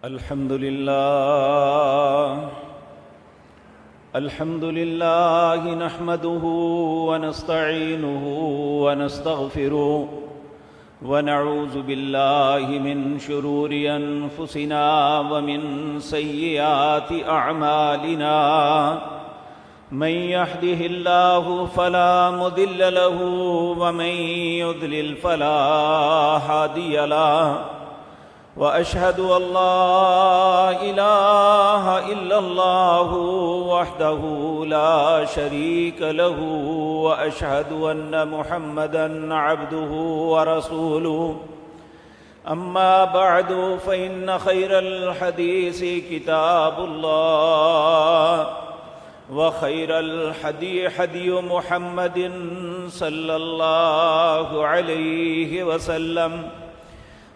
الحمد لله نحمده ونستعينه ونستغفره ونعوذ بالله من شرور أنفسنا ومن سيئات أعمالنا من يهده الله فلا مضل له ومن يضلل فلا هادي له وأشهد أن لا إله إلا الله وحده لا شريك له وأشهد أن محمدًا عبده ورسوله أما بعد فإن خير الحديث كتاب الله وخير الهدي هدي محمد صلى الله عليه وسلم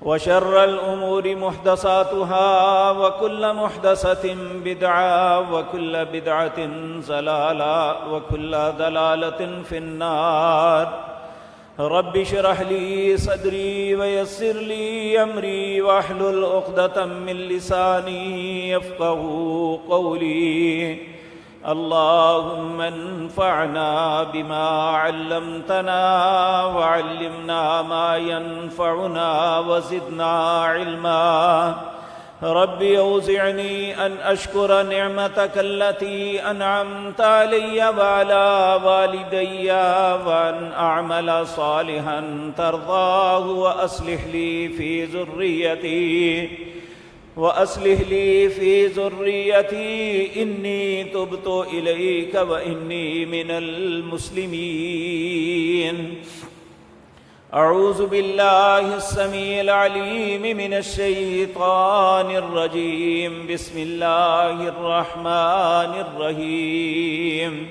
وشر الأمور محدثاتها وكل محدثة بدعة وكل بدعة ضلالة وكل ضلالة في النار رب اشرح لي صدري ويسر لي أمري واحلل عقدة من لساني يفقهوا قولي اللهم انفعنا بما علمتنا وعلمنا ما ينفعنا وزدنا علما رب أوزعني أن أشكر نعمتك التي أنعمت علي وعلى والدي وأن أعمل صالحا ترضاه وأصلح لي في ذريتي إني تبت إليك وإني من المسلمين أعوذ بالله السميع العليم من الشيطان الرجيم بسم الله الرحمن الرحيم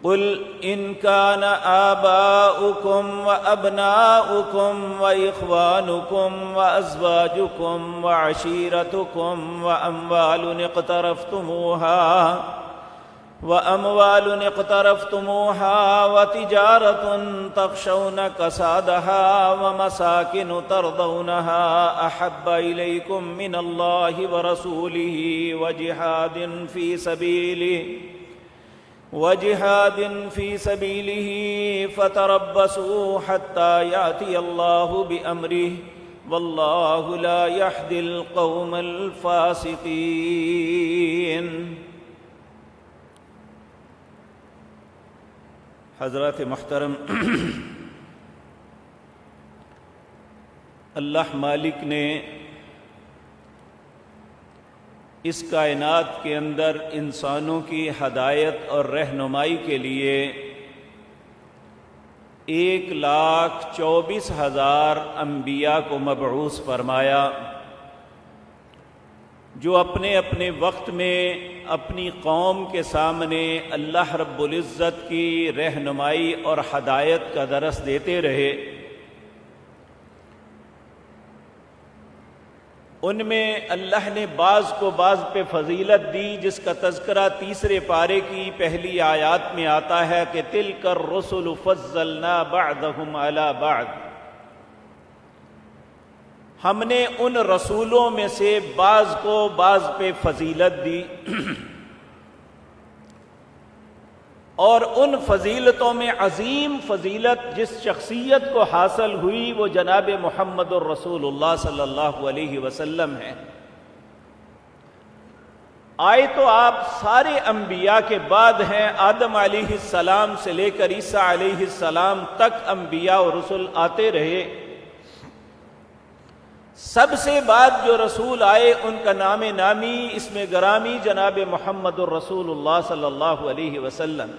قل إن كان آباؤكم وأبناؤكم وإخوانكم وأزواجكم وعشيرتكم وأموال اقترفتموها وتجارة تخشون كسادها ومساكن ترضونها أحب إليكم من الله ورسوله وجهاد في سبيله فتربصوا حتى يأتي الله بأمره والله لا يهدي القوم الفاسقين۔ حضرات محترم، اللہ مالک نے اس کائنات کے اندر انسانوں کی ہدایت اور رہنمائی کے لیے 1,24,000 انبیاء کو مبعوث فرمایا، جو اپنے اپنے وقت میں اپنی قوم کے سامنے اللہ رب العزت کی رہنمائی اور ہدایت کا درس دیتے رہے۔ ان میں اللہ نے بعض کو بعض پہ فضیلت دی، جس کا تذکرہ تیسرے پارے کی پہلی آیات میں آتا ہے کہ تِلْكَ الرُّسُلُ فَضَّلْنَا بَعْضَهُمْ عَلَى بَعْضٍ، ہم نے ان رسولوں میں سے بعض کو بعض پہ فضیلت دی، اور ان فضیلتوں میں عظیم فضیلت جس شخصیت کو حاصل ہوئی وہ جناب محمد الرسول اللہ صلی اللہ علیہ وسلم ہے۔ آئے تو آپ سارے انبیاء کے بعد ہیں، آدم علیہ السلام سے لے کر عیسیٰ علیہ السلام تک انبیاء اور رسول آتے رہے۔ سب سے بعد جو رسول آئے ان کا نام نامی اسم گرامی جناب محمد الرسول اللہ صلی اللہ علیہ وسلم۔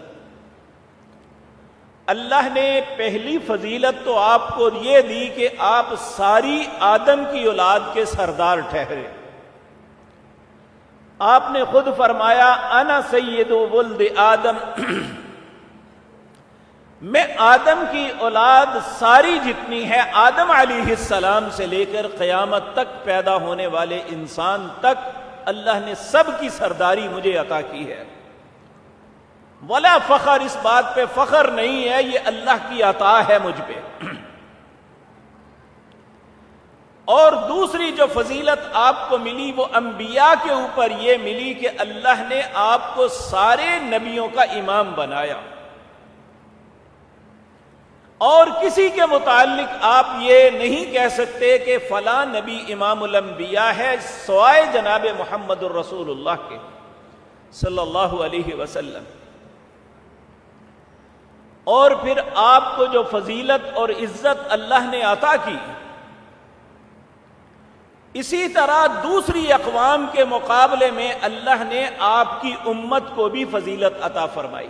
اللہ نے پہلی فضیلت تو آپ کو یہ دی کہ آپ ساری آدم کی اولاد کے سردار ٹھہرے۔ آپ نے خود فرمایا انا سید ولد آدم، میں آدم کی اولاد ساری جتنی ہے آدم علیہ السلام سے لے کر قیامت تک پیدا ہونے والے انسان تک اللہ نے سب کی سرداری مجھے عطا کی ہے۔ ولا فخر، اس بات پہ فخر نہیں ہے، یہ اللہ کی عطا ہے مجھ پہ۔ اور دوسری جو فضیلت آپ کو ملی وہ انبیاء کے اوپر یہ ملی کہ اللہ نے آپ کو سارے نبیوں کا امام بنایا، اور کسی کے متعلق آپ یہ نہیں کہہ سکتے کہ فلاں نبی امام الانبیاء ہے سوائے جناب محمد الرسول اللہ کے صلی اللہ علیہ وسلم۔ اور پھر آپ کو جو فضیلت اور عزت اللہ نے عطا کی، اسی طرح دوسری اقوام کے مقابلے میں اللہ نے آپ کی امت کو بھی فضیلت عطا فرمائی۔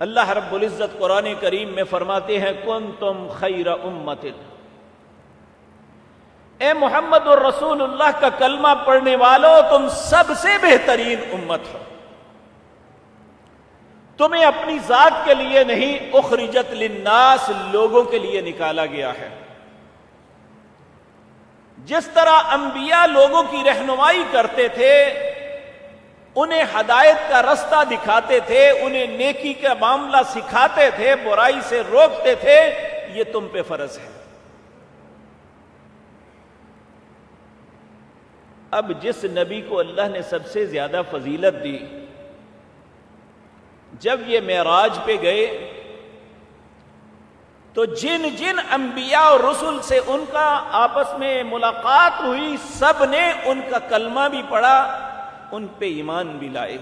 اللہ رب العزت قرآن کریم میں فرماتے ہیں کنتم خیر امت، اے محمد الرسول اللہ کا کلمہ پڑھنے والوں تم سب سے بہترین امت ہو، تمہیں اپنی ذات کے لیے نہیں اخرجت للناس لوگوں کے لیے نکالا گیا ہے۔ جس طرح انبیاء لوگوں کی رہنمائی کرتے تھے، انہیں ہدایت کا رستہ دکھاتے تھے، انہیں نیکی کا معاملہ سکھاتے تھے، برائی سے روکتے تھے، یہ تم پہ فرض ہے۔ اب جس نبی کو اللہ نے سب سے زیادہ فضیلت دی، جب یہ معراج پہ گئے تو جن جن انبیاء اور رسل سے ان کا آپس میں ملاقات ہوئی، سب نے ان کا کلمہ بھی پڑھا، ان پہ ایمان بھی لائے۔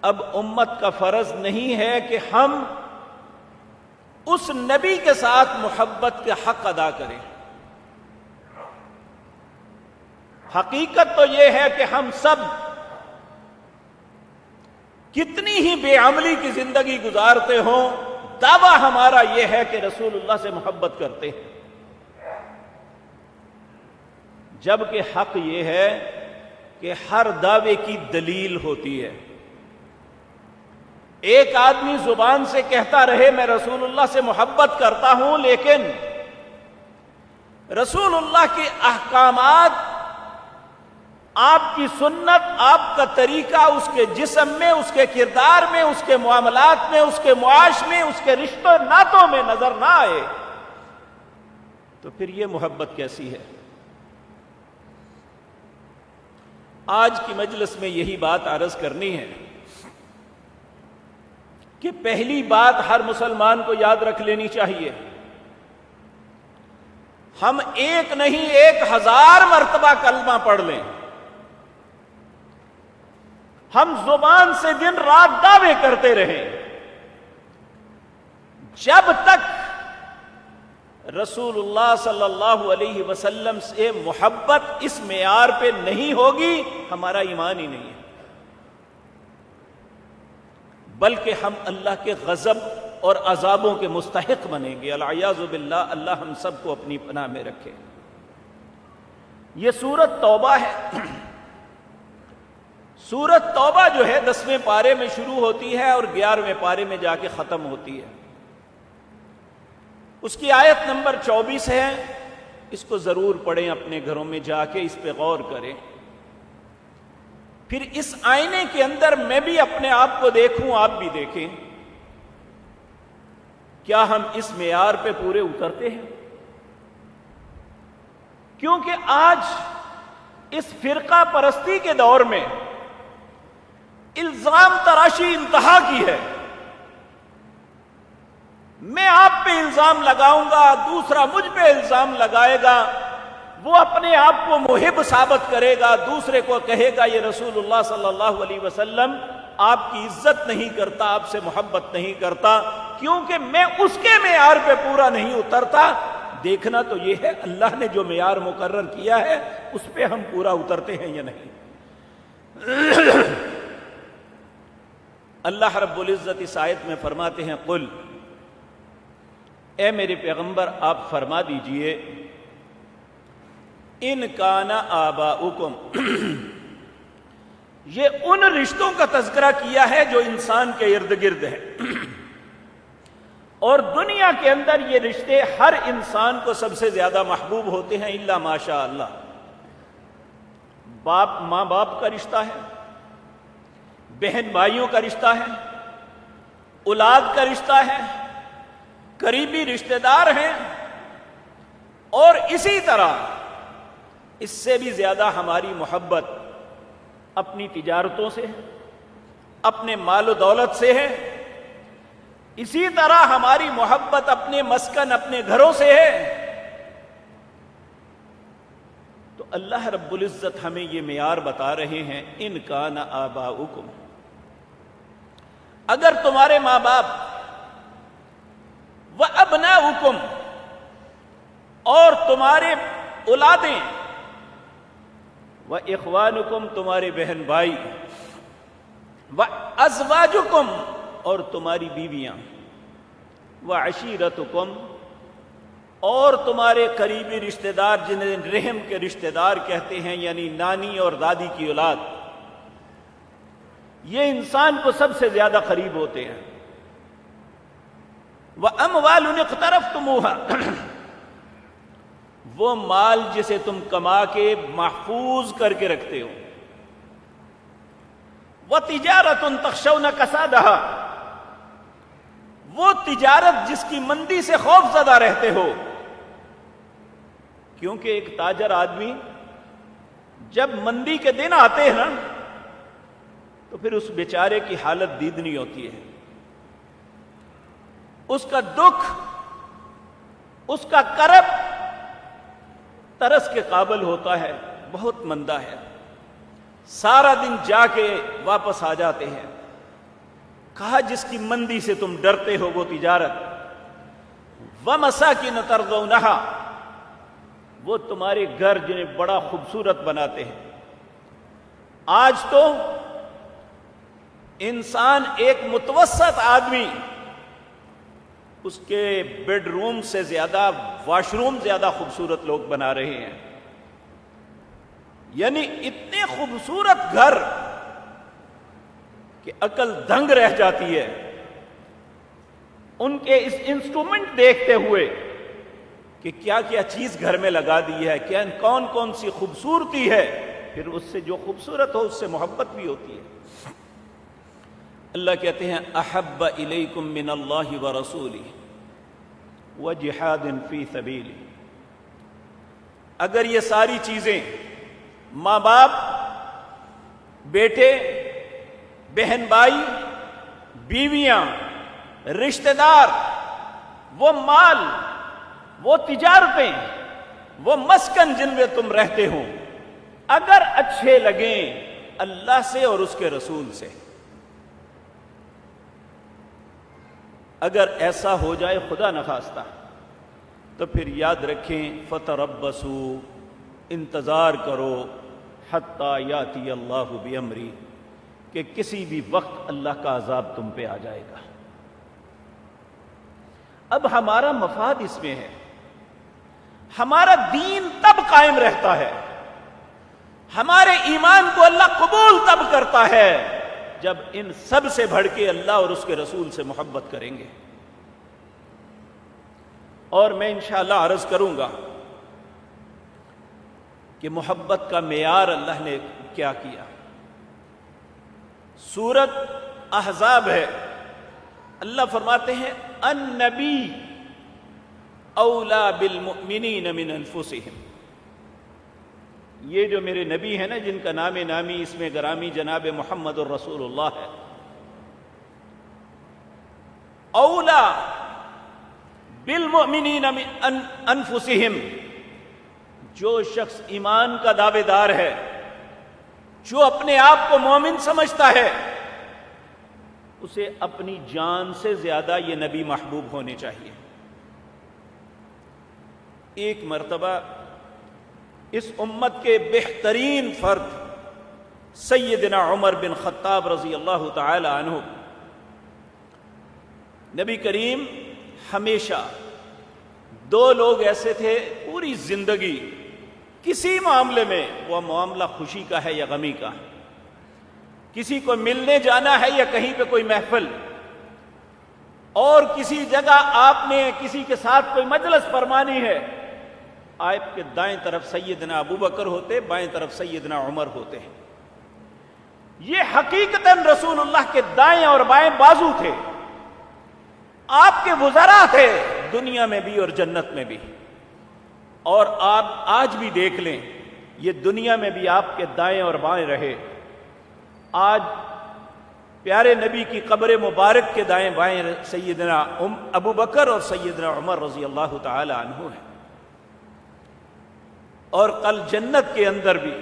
اب امت کا فرض نہیں ہے کہ ہم اس نبی کے ساتھ محبت کے حق ادا کریں، حقیقت تو یہ ہے کہ ہم سب کتنی ہی بے عملی کی زندگی گزارتے ہوں، دعویٰ ہمارا یہ ہے کہ رسول اللہ سے محبت کرتے ہیں، جبکہ حق یہ ہے کہ ہر دعوے کی دلیل ہوتی ہے۔ ایک آدمی زبان سے کہتا رہے میں رسول اللہ سے محبت کرتا ہوں، لیکن رسول اللہ کے احکامات، آپ کی سنت، آپ کا طریقہ اس کے جسم میں، اس کے کردار میں، اس کے معاملات میں، اس کے معاش میں، اس کے رشتوں ناتوں میں نظر نہ آئے تو پھر یہ محبت کیسی ہے؟ آج کی مجلس میں یہی بات عرض کرنی ہے کہ پہلی بات ہر مسلمان کو یاد رکھ لینی چاہیے، ہم ایک نہیں 1000 مرتبہ کلمہ پڑھ لیں، ہم زبان سے دن رات دعوے کرتے رہیں، جب تک رسول اللہ صلی اللہ علیہ وسلم سے محبت اس معیار پہ نہیں ہوگی، ہمارا ایمان ہی نہیں ہے، بلکہ ہم اللہ کے غضب اور عذابوں کے مستحق بنیں گے۔ العیاذ باللہ، اللہ ہم سب کو اپنی پناہ میں رکھے۔ یہ سورۃ توبہ ہے۔ سورۃ توبہ جو ہے 10ویں پارے میں شروع ہوتی ہے اور 11ویں پارے میں جا کے ختم ہوتی ہے۔ اس کی آیت نمبر 24 ہے، اس کو ضرور پڑھیں، اپنے گھروں میں جا کے اس پہ غور کریں۔ پھر اس آئینے کے اندر میں بھی اپنے آپ کو دیکھوں، آپ بھی دیکھیں، کیا ہم اس معیار پہ پورے اترتے ہیں؟ کیونکہ آج اس فرقہ پرستی کے دور میں الزام تراشی انتہا کی ہے۔ میں آپ پہ الزام لگاؤں گا، دوسرا مجھ پہ الزام لگائے گا، وہ اپنے آپ کو محب ثابت کرے گا، دوسرے کو کہے گا یہ رسول اللہ صلی اللہ علیہ وسلم آپ کی عزت نہیں کرتا، آپ سے محبت نہیں کرتا، کیونکہ میں اس کے معیار پہ پورا نہیں اترتا۔ دیکھنا تو یہ ہے اللہ نے جو معیار مقرر کیا ہے اس پہ ہم پورا اترتے ہیں یا نہیں۔ اللہ رب العزت اس آیت میں فرماتے ہیں قل، اے میرے پیغمبر آپ فرما دیجئے، ان کان آباؤکم، یہ ان رشتوں کا تذکرہ کیا ہے جو انسان کے ارد گرد ہے، اور دنیا کے اندر یہ رشتے ہر انسان کو سب سے زیادہ محبوب ہوتے ہیں الا ماشاء اللہ۔ باپ ماں باپ کا رشتہ ہے، بہن بھائیوں کا رشتہ ہے، اولاد کا رشتہ ہے، قریبی رشتہ دار ہیں، اور اسی طرح اس سے بھی زیادہ ہماری محبت اپنی تجارتوں سے ہے، اپنے مال و دولت سے ہے، اسی طرح ہماری محبت اپنے مسکن، اپنے گھروں سے ہے۔ تو اللہ رب العزت ہمیں یہ معیار بتا رہے ہیں، ان کان آباؤکم، اگر تمہارے ماں باپ، وابناؤکم، اور تمہارے اولادیں، واخوانکم، تمہارے بہن بھائی، وازواجکم، اور تمہاری بیویاں، وعشیرتکم، اور تمہارے قریبی رشتہ دار جنہیں رحم کے رشتہ دار کہتے ہیں، یعنی نانی اور دادی کی اولاد، یہ انسان کو سب سے زیادہ قریب ہوتے ہیں۔ وَأَمْوَالٌ اقْتَرَفْتُمُوهَا، وہ مال جسے تم کما کے محفوظ کر کے رکھتے ہو۔ وَتِجَارَةٌ تَخْشَوْنَ كَسَادَهَا، وہ تجارت جس کی مندی سے خوف زدہ رہتے ہو، کیونکہ ایک تاجر آدمی جب مندی کے دن آتے ہیں نا تو پھر اس بیچارے کی حالت دیدنی ہوتی ہے، اس کا دکھ، اس کا کرب ترس کے قابل ہوتا ہے، بہت مندہ ہے، سارا دن جا کے واپس آ جاتے ہیں۔ کہا جس کی مندی سے تم ڈرتے ہو وہ تجارت، وَمَسَاكِنَ تَرْضَوْنَهَا، وہ تمہارے گھر جنہیں بڑا خوبصورت بناتے ہیں۔ آج تو انسان، ایک متوسط آدمی، اس کے بیڈ روم سے زیادہ واش روم زیادہ خوبصورت لوگ بنا رہے ہیں، یعنی اتنے خوبصورت گھر کہ عقل دنگ رہ جاتی ہے ان کے اس انسٹرومنٹ دیکھتے ہوئے کہ کیا کیا چیز گھر میں لگا دی ہے، کیا کون کون سی خوبصورتی ہے، پھر اس سے جو خوبصورت ہو اس سے محبت بھی ہوتی ہے۔ اللہ کہتے ہیں احب الیکم من اللہ ورسولہ وجہاد فی سبیلہ، اگر یہ ساری چیزیں، ماں باپ، بیٹے، بہن بھائی، بیویاں، رشتہ دار، وہ مال، وہ تجارتیں، وہ مسکن جن میں تم رہتے ہو، اگر اچھے لگیں اللہ سے اور اس کے رسول سے، اگر ایسا ہو جائے خدا نخواستہ، تو پھر یاد رکھیں فتربصوا، انتظار کرو، حتی یاتی اللہ بامری، کہ کسی بھی وقت اللہ کا عذاب تم پہ آ جائے گا۔ اب ہمارا مفاد اس میں ہے، ہمارا دین تب قائم رہتا ہے، ہمارے ایمان کو اللہ قبول تب کرتا ہے جب ان سب سے بڑھ کے اللہ اور اس کے رسول سے محبت کریں گے۔ اور میں انشاءاللہ عرض کروں گا کہ محبت کا معیار اللہ نے کیا کیا۔ سورت احزاب ہے، اللہ فرماتے ہیں النبی اولا بالمؤمنین من انفسہم، یہ جو میرے نبی ہیں نا، جن کا نام نامی اس میں گرامی جناب محمد الرسول اللہ ہے، اولا بالمؤمنین من انفسہم، جو شخص ایمان کا دعوے دار ہے، جو اپنے آپ کو مومن سمجھتا ہے، اسے اپنی جان سے زیادہ یہ نبی محبوب ہونے چاہیے۔ ایک مرتبہ اس امت کے بہترین فرد سیدنا عمر بن خطاب رضی اللہ تعالی عنہ، نبی کریم ہمیشہ، دو لوگ ایسے تھے پوری زندگی کسی معاملے میں، وہ معاملہ خوشی کا ہے یا غمی کا، کسی کو ملنے جانا ہے یا کہیں پہ کوئی محفل، اور کسی جگہ آپ نے کسی کے ساتھ کوئی مجلس فرمانی ہے، آپ کے دائیں طرف سیدنا ابو بکر ہوتے، بائیں طرف سیدنا عمر ہوتے ہیں۔ یہ حقیقتاً رسول اللہ کے دائیں اور بائیں بازو تھے، آپ کے وزراء تھے دنیا میں بھی اور جنت میں بھی. اور آپ آج بھی دیکھ لیں، یہ دنیا میں بھی آپ کے دائیں اور بائیں رہے. آج پیارے نبی کی قبر مبارک کے دائیں بائیں سیدنا ابو بکر اور سیدنا عمر رضی اللہ تعالی عنہ ہیں. اور کل جنت کے اندر بھی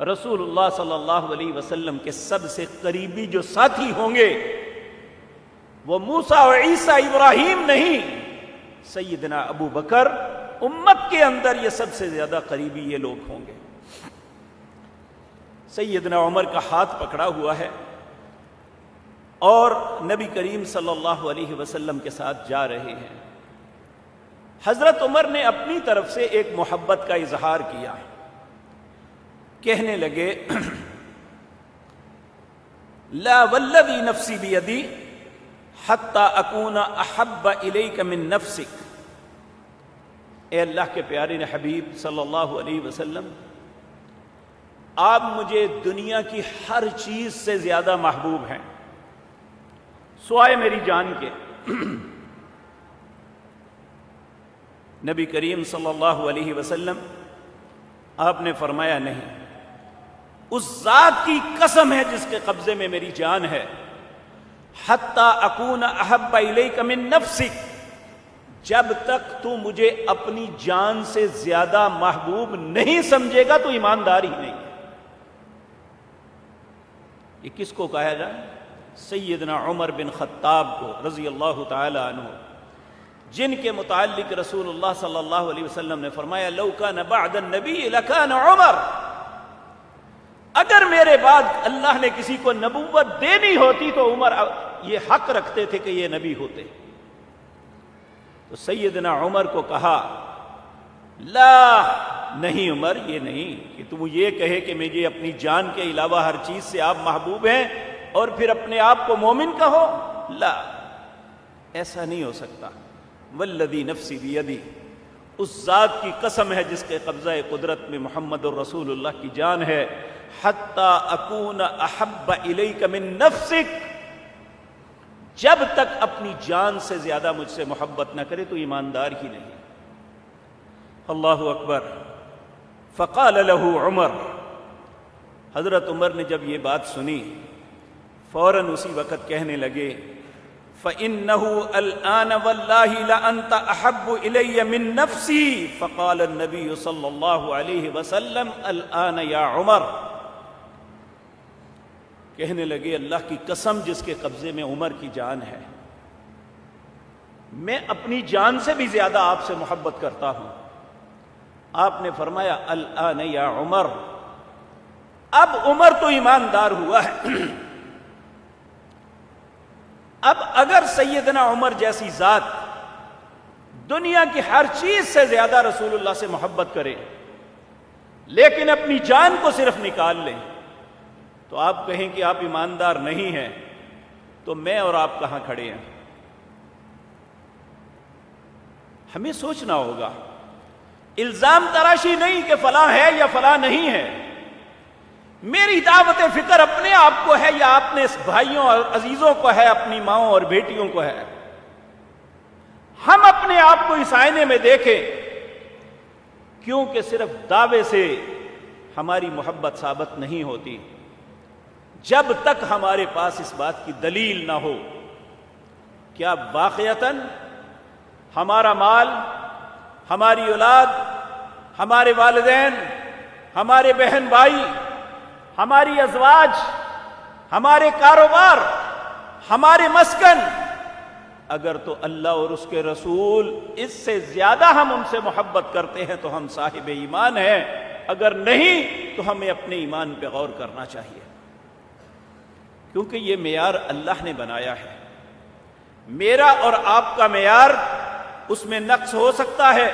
رسول اللہ صلی اللہ علیہ وسلم کے سب سے قریبی جو ساتھی ہوں گے وہ موسیٰ اور عیسیٰ ابراہیم نہیں، سیدنا ابو بکر. امت کے اندر یہ سب سے زیادہ قریبی یہ لوگ ہوں گے. سیدنا عمر کا ہاتھ پکڑا ہوا ہے اور نبی کریم صلی اللہ علیہ وسلم کے ساتھ جا رہے ہیں. حضرت عمر نے اپنی طرف سے ایک محبت کا اظہار کیا. کہنے لگے لا والذی نفسی بیدی حتی اکون احب الیک من نفسک. اے اللہ کے پیارے حبیب صلی اللہ علیہ وسلم، آپ مجھے دنیا کی ہر چیز سے زیادہ محبوب ہیں سوائے میری جان کے. نبی کریم صلی اللہ علیہ وسلم آپ نے فرمایا نہیں، اس ذات کی قسم ہے جس کے قبضے میں میری جان ہے، حتی اکون احب الیک من نفسک، جب تک تو مجھے اپنی جان سے زیادہ محبوب نہیں سمجھے گا تو ایماندار ہی نہیں. یہ کس کو کہا جائے؟ سیدنا عمر بن خطاب کو رضی اللہ تعالی عنہ، جن کے متعلق رسول اللہ صلی اللہ علیہ وسلم نے فرمایا لو کان بعد النبی لکان عمر. اگر میرے بعد اللہ نے کسی کو نبوت دینی ہوتی تو عمر یہ حق رکھتے تھے کہ یہ نبی ہوتے. تو سیدنا عمر کو کہا لا، نہیں عمر، یہ نہیں کہ تم یہ کہے کہ مجھے اپنی جان کے علاوہ ہر چیز سے آپ محبوب ہیں اور پھر اپنے آپ کو مومن کہو. لا، ایسا نہیں ہو سکتا. والذی نفسی بیدی، اس ذات کی قسم ہے جس کے قبضہ قدرت میں محمد الرسول اللہ کی جان ہے، حتی اکون احب الیک من نفسک، جب تک اپنی جان سے زیادہ مجھ سے محبت نہ کرے تو ایماندار ہی نہیں. اللہ اکبر. فقال له عمر، حضرت عمر نے جب یہ بات سنی فوراً اسی وقت کہنے لگے فَإِنَّهُ الْآنَ وَاللَّهِ لَأَنْتَ أَحَبُّ إِلَيَّ مِن نَفْسِي. فقال النبي صلی اللہ علیہ وسلم الآن یا عمر. کہنے لگے اللہ کی قسم جس کے قبضے میں عمر کی جان ہے، میں اپنی جان سے بھی زیادہ آپ سے محبت کرتا ہوں. آپ نے فرمایا الآن یا عمر. اب عمر تو ایماندار ہوا ہے. اب اگر سیدنا عمر جیسی ذات دنیا کی ہر چیز سے زیادہ رسول اللہ سے محبت کرے لیکن اپنی جان کو صرف نکال لیں تو آپ کہیں کہ آپ ایماندار نہیں ہیں، تو میں اور آپ کہاں کھڑے ہیں؟ ہمیں سوچنا ہوگا. الزام تراشی نہیں کہ فلاں ہے یا فلاں نہیں ہے. میری دعوت فکر اپنے آپ کو ہے یا اپنے بھائیوں اور عزیزوں کو ہے، اپنی ماؤں اور بیٹیوں کو ہے. ہم اپنے آپ کو اس آئینے میں دیکھیں، کیونکہ صرف دعوے سے ہماری محبت ثابت نہیں ہوتی جب تک ہمارے پاس اس بات کی دلیل نہ ہو کیا واقعتاً ہمارا مال، ہماری اولاد، ہمارے والدین، ہمارے بہن بھائی، ہماری ازواج، ہمارے کاروبار، ہمارے مسکن، اگر تو اللہ اور اس کے رسول اس سے زیادہ ہم ان سے محبت کرتے ہیں تو ہم صاحب ایمان ہیں. اگر نہیں تو ہمیں اپنے ایمان پہ غور کرنا چاہیے، کیونکہ یہ معیار اللہ نے بنایا ہے. میرا اور آپ کا معیار، اس میں نقص ہو سکتا ہے،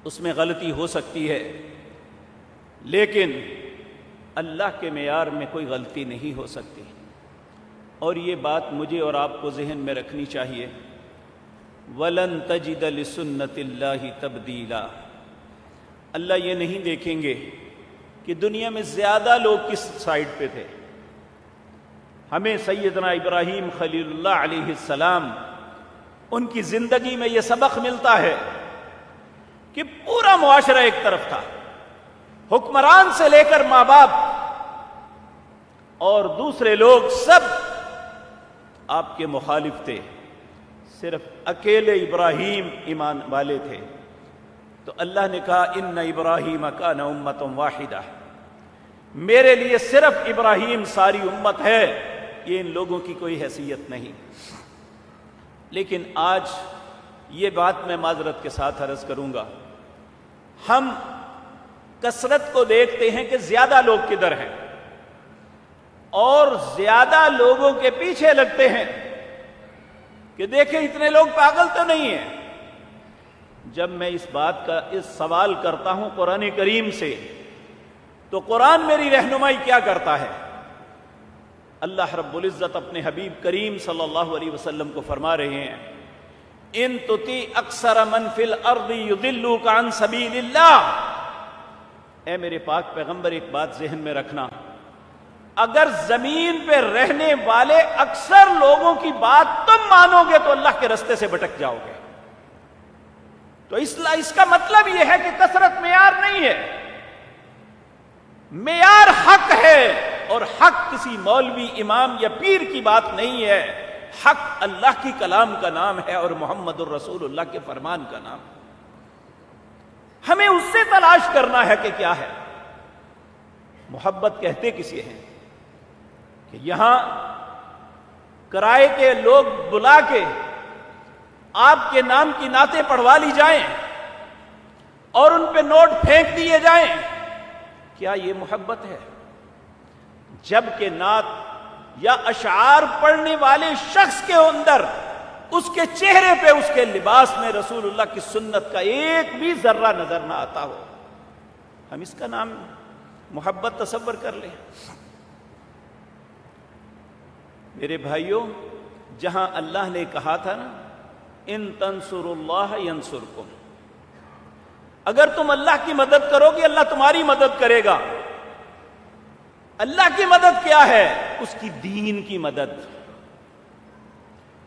اس میں غلطی ہو سکتی ہے، لیکن اللہ کے معیار میں کوئی غلطی نہیں ہو سکتی. اور یہ بات مجھے اور آپ کو ذہن میں رکھنی چاہیے. وَلَن تَجِدَ لِسُنَّةِ اللَّهِ تَبْدِيلًا. اللہ یہ نہیں دیکھیں گے کہ دنیا میں زیادہ لوگ کس سائڈ پہ تھے. ہمیں سیدنا ابراہیم خلیل اللہ علیہ السلام ان کی زندگی میں یہ سبق ملتا ہے کہ پورا معاشرہ ایک طرف تھا، حکمران سے لے کر ماں باپ اور دوسرے لوگ سب آپ کے مخالف تھے، صرف اکیلے ابراہیم ایمان والے تھے۔ تو اللہ نے کہا ان ابراہیم کان امۃ واحدہ، میرے لیے صرف ابراہیم ساری امت ہے، یہ ان لوگوں کی کوئی حیثیت نہیں۔ لیکن آج یہ بات میں معذرت کے ساتھ عرض کروں گا، ہم کثرت کو دیکھتے ہیں کہ زیادہ لوگ کدھر ہیں اور زیادہ لوگوں کے پیچھے لگتے ہیں کہ دیکھیں اتنے لوگ پاگل تو نہیں ہیں۔ جب میں اس بات کا سوال کرتا ہوں قرآن کریم سے تو قرآن میری رہنمائی کیا کرتا ہے؟ اللہ رب العزت اپنے حبیب کریم صلی اللہ علیہ وسلم کو فرما رہے ہیں ان تطیع اکثر من فی الارض یضلوک عن سبیل اللہ۔ اے میرے پاک پیغمبر، ایک بات ذہن میں رکھنا، اگر زمین پہ رہنے والے اکثر لوگوں کی بات تم مانو گے تو اللہ کے رستے سے بھٹک جاؤ گے۔ تو اس کا مطلب یہ ہے کہ کثرت معیار نہیں ہے، معیار حق ہے، اور حق کسی مولوی امام یا پیر کی بات نہیں ہے، حق اللہ کی کلام کا نام ہے اور محمد الرسول اللہ کے فرمان کا نام۔ ہمیں اس سے تلاش کرنا ہے کہ کیا ہے محبت کہتے کسے ہیں؟ کہ یہاں کرائے کے لوگ بلا کے آپ کے نام کی نعتیں پڑھوا لی جائیں اور ان پہ نوٹ پھینک دیے جائیں، کیا یہ محبت ہے؟ جبکہ نعت یا اشعار پڑھنے والے شخص کے اندر، اس کے چہرے پہ، اس کے لباس میں رسول اللہ کی سنت کا ایک بھی ذرہ نظر نہ آتا ہو، ہم اس کا نام محبت تصور کر لیں؟ میرے بھائیوں، جہاں اللہ نے کہا تھا نا ان تنصروا اللہ ینصرکم، اگر تم اللہ کی مدد کرو گے اللہ تمہاری مدد کرے گا۔ اللہ کی مدد کیا ہے؟ اس کی دین کی مدد۔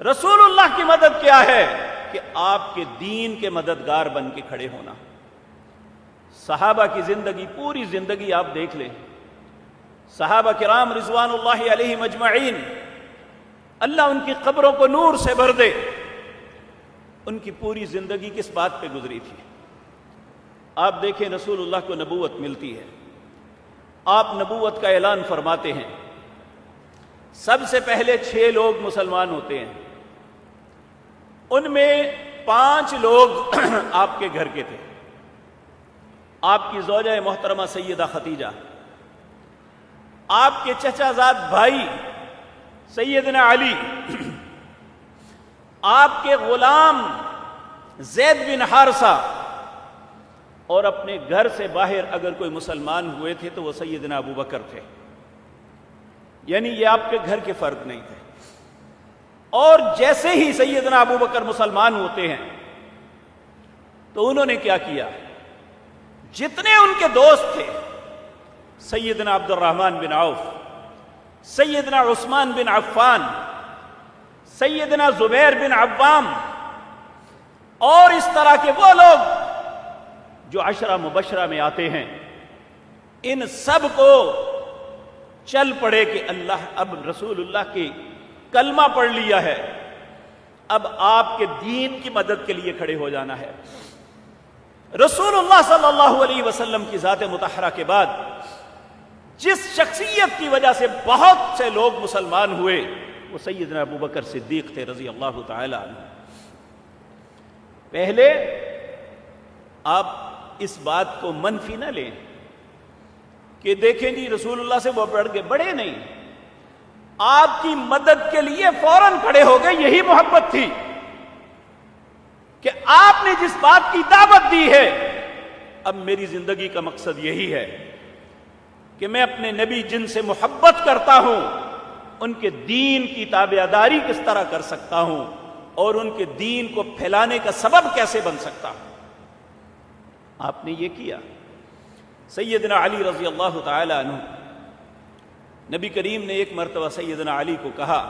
رسول اللہ کی مدد کیا ہے؟ کہ آپ کے دین کے مددگار بن کے کھڑے ہونا۔ صحابہ کی زندگی، پوری زندگی آپ دیکھ لیں، صحابہ کرام رضوان اللہ علیہم اجمعین، اللہ ان کی قبروں کو نور سے بھر دے، ان کی پوری زندگی کس بات پہ گزری تھی؟ آپ دیکھیں رسول اللہ کو نبوت ملتی ہے، آپ نبوت کا اعلان فرماتے ہیں، سب سے پہلے 6 لوگ مسلمان ہوتے ہیں، ان میں 5 لوگ آپ کے گھر کے تھے، آپ کی زوجہ محترمہ سیدہ خدیجہ، آپ کے چچا زاد بھائی سیدنا علی، آپ کے غلام زید بن حارثہ، اور اپنے گھر سے باہر اگر کوئی مسلمان ہوئے تھے تو وہ سیدنا ابو بکر تھے۔ یعنی یہ آپ کے گھر کے فرد نہیں تھے۔ اور جیسے ہی سیدنا ابو بکر مسلمان ہوتے ہیں تو انہوں نے کیا کیا؟ جتنے ان کے دوست تھے، سیدنا عبد الرحمن بن عوف، سیدنا عثمان بن عفان، سیدنا زبیر بن عوام، اور اس طرح کے وہ لوگ جو عشرہ مبشرہ میں آتے ہیں، ان سب کو چل پڑے کہ اللہ اب رسول اللہ کی کلمہ پڑھ لیا ہے، اب آپ کے دین کی مدد کے لیے کھڑے ہو جانا ہے۔ رسول اللہ صلی اللہ علیہ وسلم کی ذات مطہرہ کے بعد جس شخصیت کی وجہ سے بہت سے لوگ مسلمان ہوئے وہ سیدنا ابو بکر صدیق تھے رضی اللہ تعالی عنہ۔ پہلے آپ اس بات کو منفی نہ لیں کہ دیکھیں جی رسول اللہ سے وہ بڑھ کے بڑے نہیں، آپ کی مدد کے لیے فوراً کھڑے ہو گئے، یہی محبت تھی کہ آپ نے جس بات کی دعوت دی ہے، اب میری زندگی کا مقصد یہی ہے کہ میں اپنے نبی جن سے محبت کرتا ہوں ان کے دین کی تابعداری کس طرح کر سکتا ہوں اور ان کے دین کو پھیلانے کا سبب کیسے بن سکتا ہوں۔ آپ نے یہ کیا۔ سیدنا علی رضی اللہ تعالی عنہ نبی کریم نے ایک مرتبہ سیدنا علی کو کہا،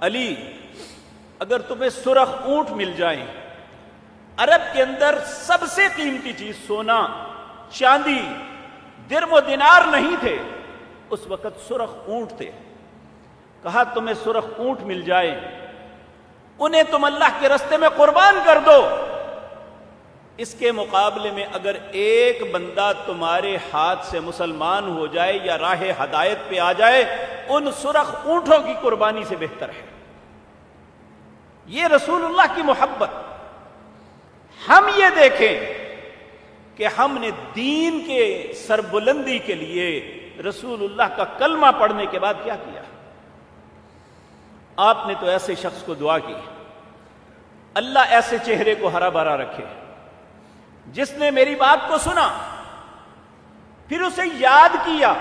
علی اگر تمہیں سرخ اونٹ مل جائیں، عرب کے اندر سب سے قیمتی چیز سونا، چاندی، درم و دینار نہیں تھے، اس وقت سرخ اونٹ تھے، کہا تمہیں سرخ اونٹ مل جائے، انہیں تم اللہ کے راستے میں قربان کر دو، اس کے مقابلے میں اگر ایک بندہ تمہارے ہاتھ سے مسلمان ہو جائے یا راہ ہدایت پہ آ جائے، ان سرخ اونٹوں کی قربانی سے بہتر ہے۔ یہ رسول اللہ کی محبت۔ ہم یہ دیکھیں کہ ہم نے دین کے سربلندی کے لیے رسول اللہ کا کلمہ پڑھنے کے بعد کیا کیا؟ آپ نے تو ایسے شخص کو دعا کی، اللہ ایسے چہرے کو ہرا بھرا رکھے جس نے میری بات کو سنا، پھر اسے یاد کیا،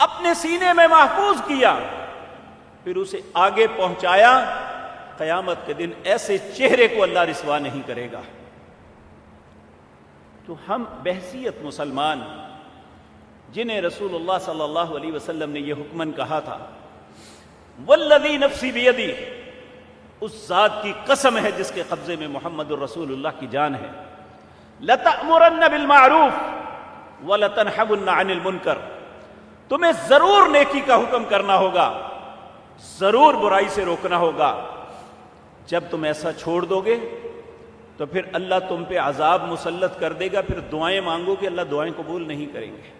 اپنے سینے میں محفوظ کیا، پھر اسے آگے پہنچایا۔ قیامت کے دن ایسے چہرے کو اللہ رسوا نہیں کرے گا۔ تو ہم بحیثیت مسلمان، جنہیں رسول اللہ صلی اللہ علیہ وسلم نے یہ حکمن کہا تھا، والذی نفسی بیدی، اس ذات کی قسم ہے جس کے قبضے میں محمد الرسول اللہ کی جان ہے، لتأمرن بالمعروف ولتنہون عن المنکر، تمہیں ضرور نیکی کا حکم کرنا ہوگا، ضرور برائی سے روکنا ہوگا۔ جب تم ایسا چھوڑ دو گے تو پھر اللہ تم پہ عذاب مسلط کر دے گا، پھر دعائیں مانگو کہ اللہ دعائیں قبول نہیں کریں گے۔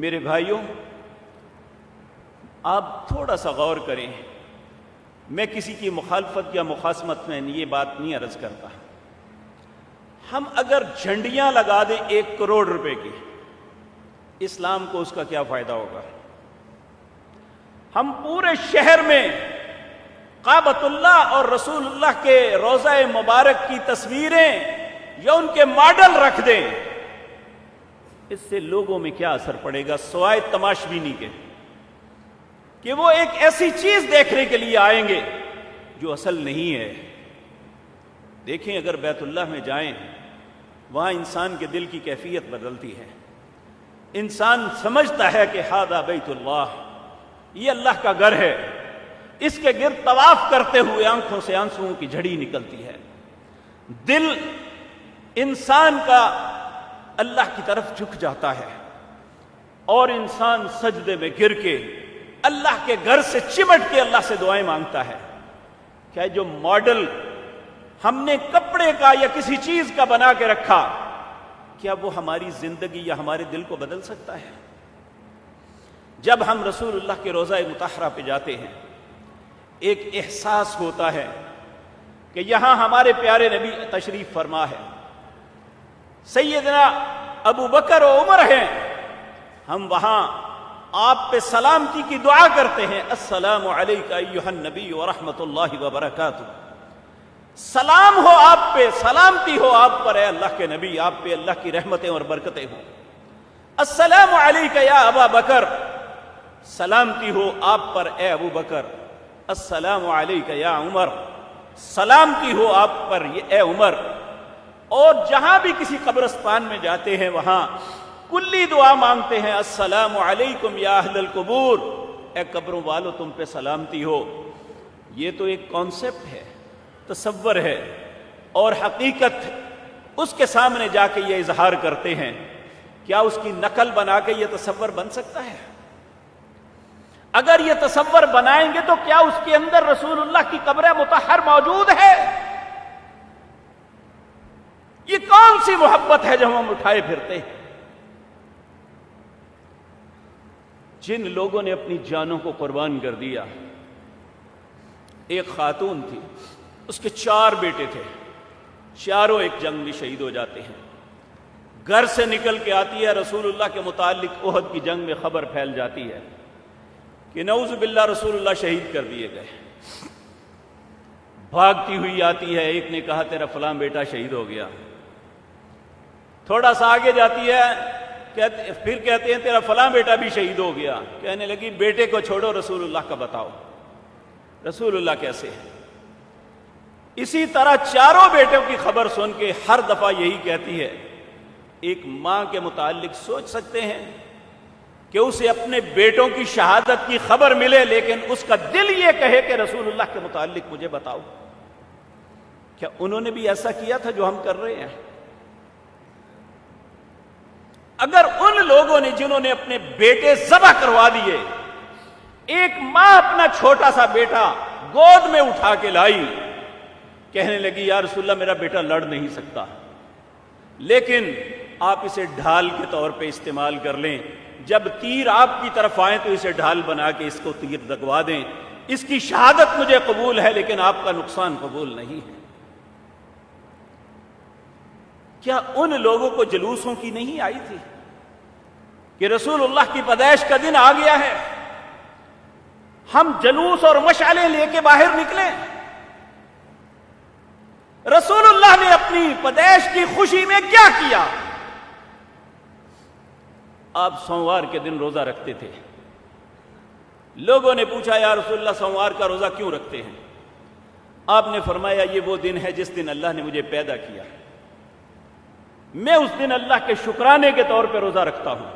میرے بھائیوں، آپ تھوڑا سا غور کریں، میں کسی کی مخالفت یا مخاصمت میں یہ بات نہیں عرض کرتا۔ ہم اگر جھنڈیاں لگا دیں 1 کروڑ روپے کی، اسلام کو اس کا کیا فائدہ ہوگا؟ ہم پورے شہر میں کعبۃ اللہ اور رسول اللہ کے روضہ مبارک کی تصویریں یا ان کے ماڈل رکھ دیں، اس سے لوگوں میں کیا اثر پڑے گا سوائے تماشبینی کے، کہ وہ ایک ایسی چیز دیکھنے کے لیے آئیں گے جو اصل نہیں ہے۔ دیکھیں، اگر بیت اللہ میں جائیں، وہاں انسان کے دل کی کیفیت بدلتی ہے، انسان سمجھتا ہے کہ ھذا بیت اللہ، یہ اللہ کا گھر ہے، اس کے گرد طواف کرتے ہوئے آنکھوں سے آنسوؤں کی جھڑی نکلتی ہے، دل انسان کا اللہ کی طرف جھک جاتا ہے، اور انسان سجدے میں گر کے اللہ کے گھر سے چمٹ کے اللہ سے دعائیں مانگتا ہے۔ کیا جو ماڈل ہم نے کپڑے کا یا کسی چیز کا بنا کے رکھا، کیا وہ ہماری زندگی یا ہمارے دل کو بدل سکتا ہے؟ جب ہم رسول اللہ کے روضہ مطہرہ پہ جاتے ہیں، ایک احساس ہوتا ہے کہ یہاں ہمارے پیارے نبی تشریف فرما ہے، سیدنا ابو بکر و عمر ہیں، ہم وہاں آپ پہ سلامتی کی دعا کرتے ہیں، السلام علیک ایھا النبی ورحمۃ اللہ وبرکاتہ، سلام ہو آپ پہ، سلامتی ہو آپ پر اے اللہ کے نبی، آپ پہ اللہ کی رحمتیں اور برکتیں ہوں۔ السلام علیک یا ابا بکر، سلامتی ہو آپ پر اے ابو بکر۔ السلام علیک یا عمر، سلامتی ہو آپ پر اے عمر۔ اور جہاں بھی کسی قبرستان میں جاتے ہیں وہاں کلی دعا مانگتے ہیں، السلام علیکم یا اہل القبور، اے قبروں والو تم پہ سلامتی ہو۔ یہ تو ایک کانسیپٹ ہے، تصور ہے، اور حقیقت اس کے سامنے جا کے یہ اظہار کرتے ہیں۔ کیا اس کی نقل بنا کے یہ تصور بن سکتا ہے؟ اگر یہ تصور بنائیں گے تو کیا اس کے اندر رسول اللہ کی قبر مطہر موجود ہے؟ یہ کون سی محبت ہے جو ہم اٹھائے پھرتے ہیں؟ جن لوگوں نے اپنی جانوں کو قربان کر دیا، ایک خاتون تھی، اس کے 4 بیٹے تھے، چاروں ایک جنگ میں شہید ہو جاتے ہیں۔ گھر سے نکل کے آتی ہے، رسول اللہ کے متعلق احد کی جنگ میں خبر پھیل جاتی ہے کہ نعوذ باللہ رسول اللہ شہید کر دیے گئے۔ بھاگتی ہوئی آتی ہے، ایک نے کہا تیرا فلاں بیٹا شہید ہو گیا۔ تھوڑا سا آگے جاتی ہے، پھر کہتے ہیں تیرا فلاں بیٹا بھی شہید ہو گیا۔ کہنے لگی بیٹے کو چھوڑو، رسول اللہ کا بتاؤ، رسول اللہ کیسے ہے؟ اسی طرح چاروں بیٹوں کی خبر سن کے ہر دفعہ یہی کہتی ہے۔ ایک ماں کے متعلق سوچ سکتے ہیں کہ اسے اپنے بیٹوں کی شہادت کی خبر ملے لیکن اس کا دل یہ کہے کہ رسول اللہ کے متعلق مجھے بتاؤ؟ کیا انہوں نے بھی ایسا کیا تھا جو ہم کر رہے ہیں؟ اگر ان لوگوں نے جنہوں نے اپنے بیٹے ذبح کروا دیے، ایک ماں اپنا چھوٹا سا بیٹا گود میں اٹھا کے لائی، کہنے لگی یا رسول اللہ میرا بیٹا لڑ نہیں سکتا، لیکن آپ اسے ڈھال کے طور پہ استعمال کر لیں، جب تیر آپ کی طرف آئیں تو اسے ڈھال بنا کے اس کو تیر دگوا دیں، اس کی شہادت مجھے قبول ہے لیکن آپ کا نقصان قبول نہیں ہے۔ کیا ان لوگوں کو جلوسوں کی نہیں آئی تھی کہ رسول اللہ کی پیدائش کا دن آ گیا ہے، ہم جلوس اور مشعلیں لے کے باہر نکلیں؟ رسول اللہ نے اپنی پیدائش کی خوشی میں کیا کیا؟ آپ سوموار کے دن روزہ رکھتے تھے، لوگوں نے پوچھا یا رسول اللہ سوموار کا روزہ کیوں رکھتے ہیں؟ آپ نے فرمایا یہ وہ دن ہے جس دن اللہ نے مجھے پیدا کیا، میں اس دن اللہ کے شکرانے کے طور پہ روزہ رکھتا ہوں،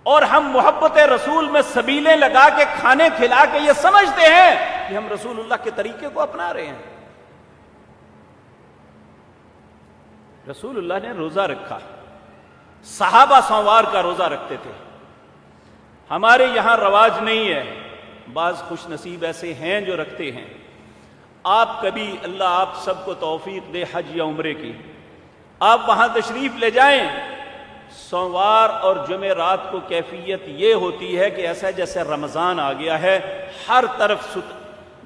اور ہم محبت رسول میں سبیلیں لگا کے کھانے کھلا کے یہ سمجھتے ہیں کہ ہم رسول اللہ کے طریقے کو اپنا رہے ہیں۔ رسول اللہ نے روزہ رکھا، صحابہ سوموار کا روزہ رکھتے تھے، ہمارے یہاں رواج نہیں ہے، بعض خوش نصیب ایسے ہیں جو رکھتے ہیں۔ آپ کبھی اللہ آپ سب کو توفیق دے حج یا عمرے کی، آپ وہاں تشریف لے جائیں، سوموار اور جمعرات کو کیفیت یہ ہوتی ہے کہ ایسا جیسے رمضان آ گیا ہے، ہر طرف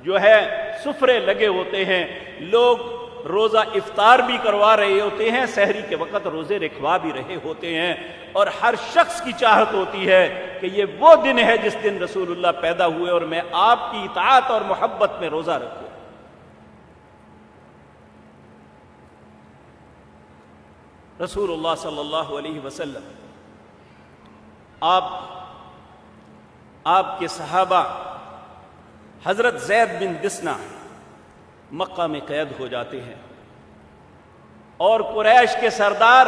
جو ہے سفرے لگے ہوتے ہیں، لوگ روزہ افطار بھی کروا رہے ہوتے ہیں، سحری کے وقت روزے رکھوا بھی رہے ہوتے ہیں، اور ہر شخص کی چاہت ہوتی ہے کہ یہ وہ دن ہے جس دن رسول اللہ پیدا ہوئے اور میں آپ کی اطاعت اور محبت میں روزہ رکھوں۔ رسول اللہ صلی اللہ علیہ وسلم آپ کے صحابہ حضرت زید بن دسنہ مکہ میں قید ہو جاتے ہیں، اور قریش کے سردار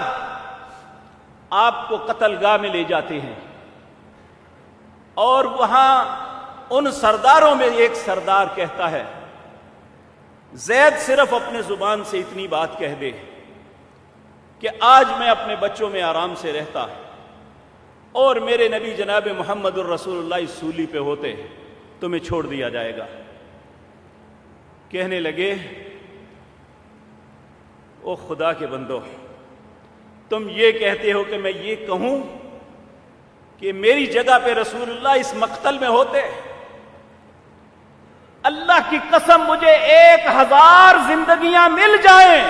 آپ کو قتل گاہ میں لے جاتے ہیں، اور وہاں ان سرداروں میں ایک سردار کہتا ہے زید صرف اپنے زبان سے اتنی بات کہہ دے کہ آج میں اپنے بچوں میں آرام سے رہتا اور میرے نبی جناب محمد الرسول اللہ اس سولی پہ ہوتے تمہیں چھوڑ دیا جائے گا۔ کہنے لگے او خدا کے بندو، تم یہ کہتے ہو کہ میں یہ کہوں کہ میری جگہ پہ رسول اللہ اس مقتل میں ہوتے؟ اللہ کی قسم مجھے 1000 زندگیاں مل جائیں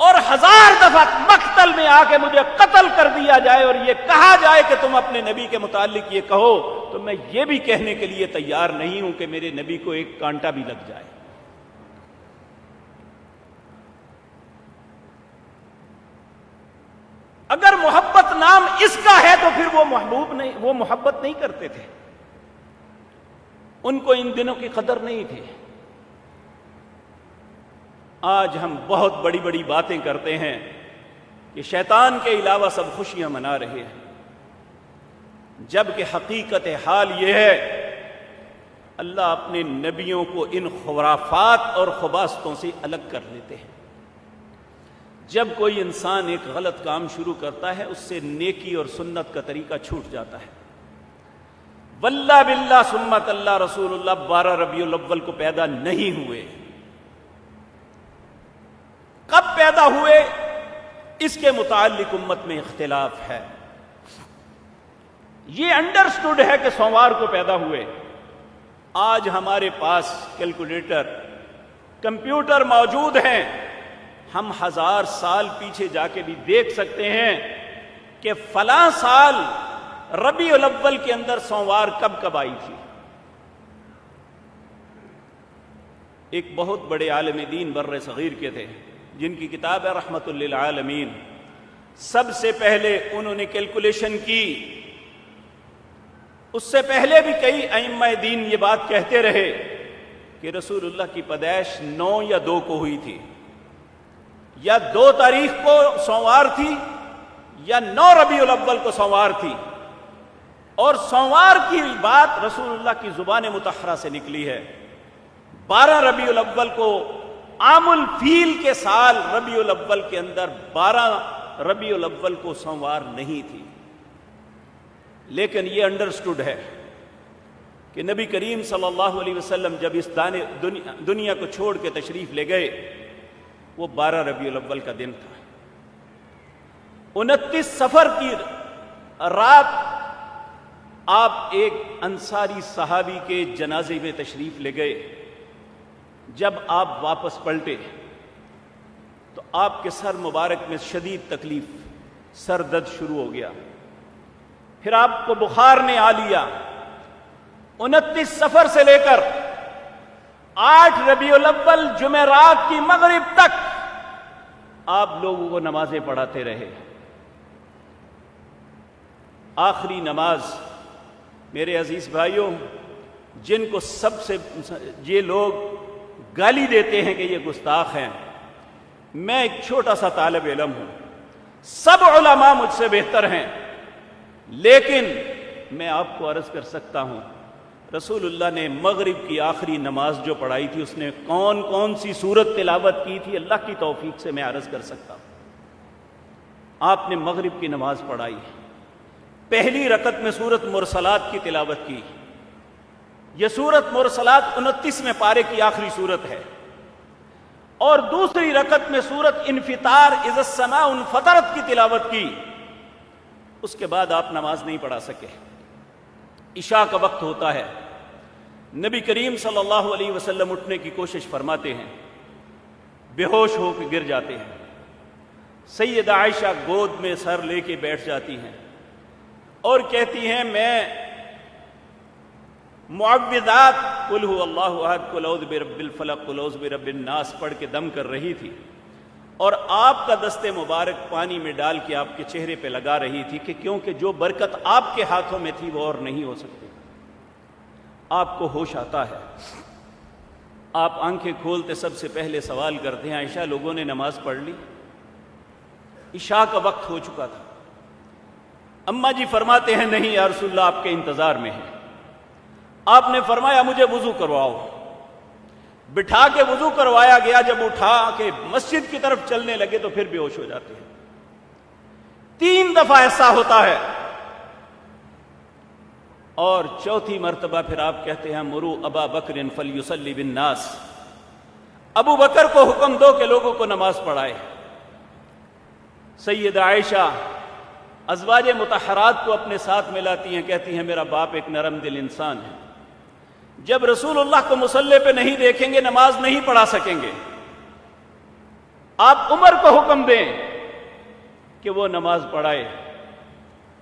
اور 1000 دفعہ مقتل میں آ کے مجھے قتل کر دیا جائے اور یہ کہا جائے کہ تم اپنے نبی کے متعلق یہ کہو، تو میں یہ بھی کہنے کے لیے تیار نہیں ہوں کہ میرے نبی کو ایک کانٹا بھی لگ جائے۔ اگر محبت نام اس کا ہے تو پھر وہ محبت نہیں کرتے تھے، ان کو ان دنوں کی قدر نہیں تھی۔ آج ہم بہت بڑی بڑی باتیں کرتے ہیں کہ شیطان کے علاوہ سب خوشیاں منا رہے ہیں، جبکہ حقیقت حال یہ ہے اللہ اپنے نبیوں کو ان خرافات اور خباثتوں سے الگ کر لیتے ہیں۔ جب کوئی انسان ایک غلط کام شروع کرتا ہے اس سے نیکی اور سنت کا طریقہ چھوٹ جاتا ہے۔ واللہ باللہ سمت اللہ رسول اللہ 12 ربیع الاول کو پیدا نہیں ہوئے۔ کب پیدا ہوئے اس کے متعلق امت میں اختلاف ہے۔ یہ انڈرسٹوڈ ہے کہ سوموار کو پیدا ہوئے۔ آج ہمارے پاس کیلکولیٹر، کمپیوٹر موجود ہیں، ہم 1000 سال پیچھے جا کے بھی دیکھ سکتے ہیں کہ فلاں سال ربیع الاول کے اندر سوموار کب آئی تھی۔ ایک بہت بڑے عالم دین بر صغیر کے تھے جن کی کتاب ہے رحمت للعالمین، سب سے پہلے انہوں نے کیلکولیشن کی۔ اس سے پہلے بھی کئی ائمہ دین یہ بات کہتے رہے کہ رسول اللہ کی پیدائش 9 یا 2 کو ہوئی تھی، یا 2 تاریخ کو سوموار تھی یا 9 ربیع الاول کو سوموار تھی، اور سوموار کی بات رسول اللہ کی زبان مطہرہ سے نکلی ہے۔ 12 ربیع الاول کو عام الفیل کے سال ربیع الاول کے اندر 12 ربیع الاول کو سوموار نہیں تھی، لیکن یہ انڈرسٹوڈ ہے کہ نبی کریم صلی اللہ علیہ وسلم جب اس دنیا کو چھوڑ کے تشریف لے گئے وہ 12 ربیع الاول کا دن تھا۔ 29 صفر کی رات آپ ایک انصاری صحابی کے جنازے میں تشریف لے گئے۔ جب آپ واپس پلٹے تو آپ کے سر مبارک میں شدید تکلیف، سر درد شروع ہو گیا، پھر آپ کو بخار نے آ لیا۔ 29 صفر سے لے کر 8 ربیع الاول جمعرات کی مغرب تک آپ لوگوں کو نمازیں پڑھاتے رہے۔ آخری نماز، میرے عزیز بھائیوں، جن کو سب سے یہ لوگ گالی دیتے ہیں کہ یہ گستاخ ہیں، میں ایک چھوٹا سا طالب علم ہوں، سب علماء مجھ سے بہتر ہیں، لیکن میں آپ کو عرض کر سکتا ہوں رسول اللہ نے مغرب کی آخری نماز جو پڑھائی تھی اس نے کون کون سی سورت تلاوت کی تھی، اللہ کی توفیق سے میں عرض کر سکتا ہوں۔ آپ نے مغرب کی نماز پڑھائی، پہلی رکعت میں سورت مرسلات کی تلاوت کی۔ یہ سورت مرسلات 29ویں پارے کی آخری سورت ہے، اور دوسری رکعت میں سورت انفطار اذا السماء انفطرت کی تلاوت کی۔ اس کے بعد آپ نماز نہیں پڑھا سکے۔ عشاء کا وقت ہوتا ہے، نبی کریم صلی اللہ علیہ وسلم اٹھنے کی کوشش فرماتے ہیں، بے ہوش ہو کے گر جاتے ہیں۔ سیدہ عائشہ گود میں سر لے کے بیٹھ جاتی ہیں اور کہتی ہیں میں معوذات قل هو اللہ احد، قل اعوذ برب الفلق، قل اعوذ برب الناس پڑھ کے دم کر رہی تھی، اور آپ کا دست مبارک پانی میں ڈال کے آپ کے چہرے پہ لگا رہی تھی کہ کیونکہ جو برکت آپ کے ہاتھوں میں تھی وہ اور نہیں ہو سکتی۔ آپ کو ہوش آتا ہے، آپ آنکھیں کھولتے سب سے پہلے سوال کرتے ہیں عائشہ لوگوں نے نماز پڑھ لی؟ عشاء کا وقت ہو چکا تھا۔ اماں جی فرماتے ہیں نہیں یا رسول اللہ آپ کے انتظار میں ہیں۔ آپ نے فرمایا مجھے وضو کرواؤ۔ بٹھا کے وضو کروایا گیا، جب اٹھا کے مسجد کی طرف چلنے لگے تو پھر بے ہوش ہو جاتے ہیں۔ 3 دفعہ ایسا ہوتا ہے، اور چوتھی مرتبہ پھر آپ کہتے ہیں مرو ابا بکر فلیصلی بالناس، ابو بکر کو حکم دو کہ لوگوں کو نماز پڑھائے۔ سیدہ عائشہ ازواج مطہرات کو اپنے ساتھ ملاتی ہیں، کہتی ہیں میرا باپ ایک نرم دل انسان ہے، جب رسول اللہ کو مصلی پہ نہیں دیکھیں گے نماز نہیں پڑھا سکیں گے، آپ عمر کو حکم دیں کہ وہ نماز پڑھائے۔